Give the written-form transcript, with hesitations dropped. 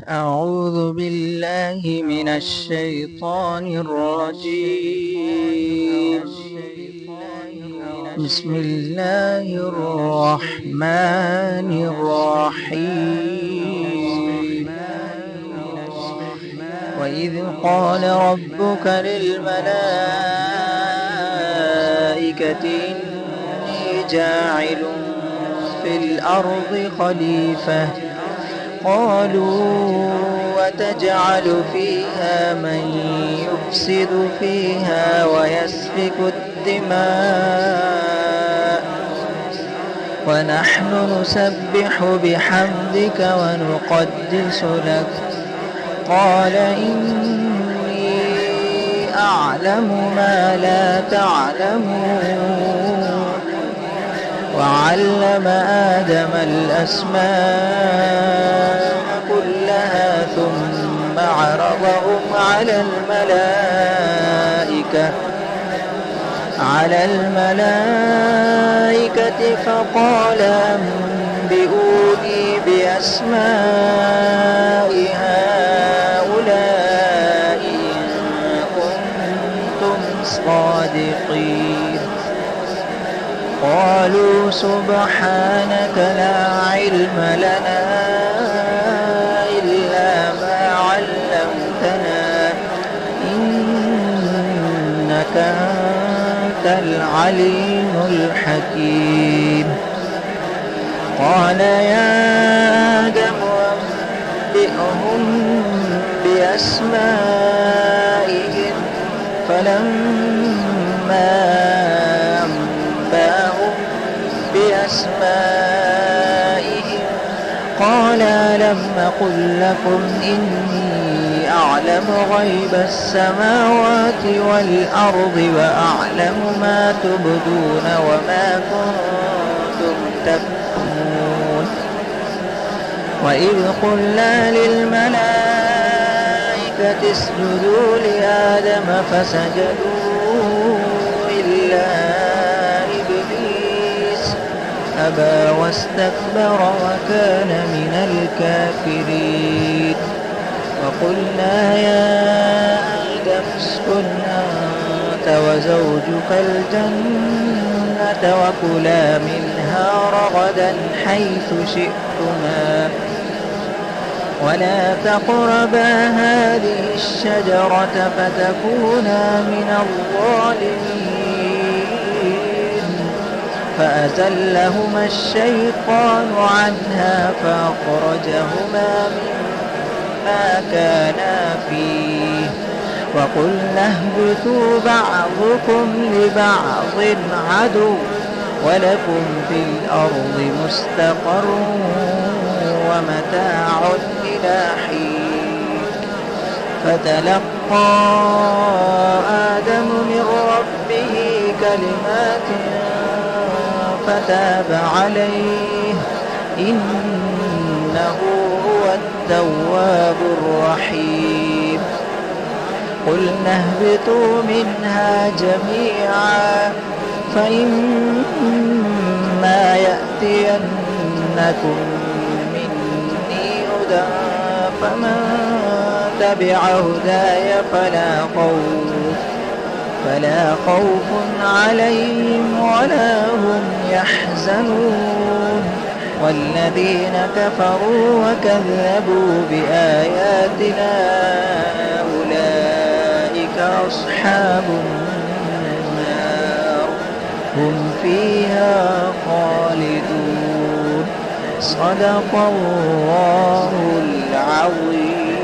أعوذ بالله من الشيطان الرجيم. بسم الله الرحمن الرحيم. وإذ قال ربك للملائكة إني جاعل في الأرض خليفة قالوا وتجعل فيها من يفسد فيها ويسفك الدماء ونحن نسبح بحمدك ونقدس لك قال إني أعلم ما لا تعلمون وعلم آدم الأسماء كلها ثم عرضهم على الملائكة فقال أنبئوني بأسماء هؤلاء إن كنتم صادقين قالوا سبحانك لا علم لنا إلا ما علمتنا إنك أنت العليم الحكيم قال يا آدم أنبئهم بأسمائهم فلما أنبأهم بأسمائهم قال لم أقل لكم إني أعلم غيب السماوات والأرض وأعلم ما تبدون وما كنتم تكتمون وإذ قلنا للملائكة اسجدوا لآدم فسجدوا إلا إبليس أبى واستكبر وكان من الكافرين وقلنا يا آدم اسكن أنت وزوجك الجنة وكلا منها رغدا حيث شئتما ولا تقربا هذه الشجرة فتكونا من الظالمين فأزلهما الشيطان عنها فأخرجهما مما كانا فيه وقلنا اهبطوا بعضكم لبعض عدو ولكم في الأرض مستقر ومتاع إلى حين فتلقى آدم من ربه كلمات فتاب عليه إنه هو التواب الرحيم قلنا اهبطوا منها جميعا فإما يأتينكم مني هدى فمن تبع هداي فلا خوف عليهم ولا هم يحزنون والذين كفروا وكذبوا بآياتنا أولئك أصحاب النار هم فيها خالدون صدق الله العظيم.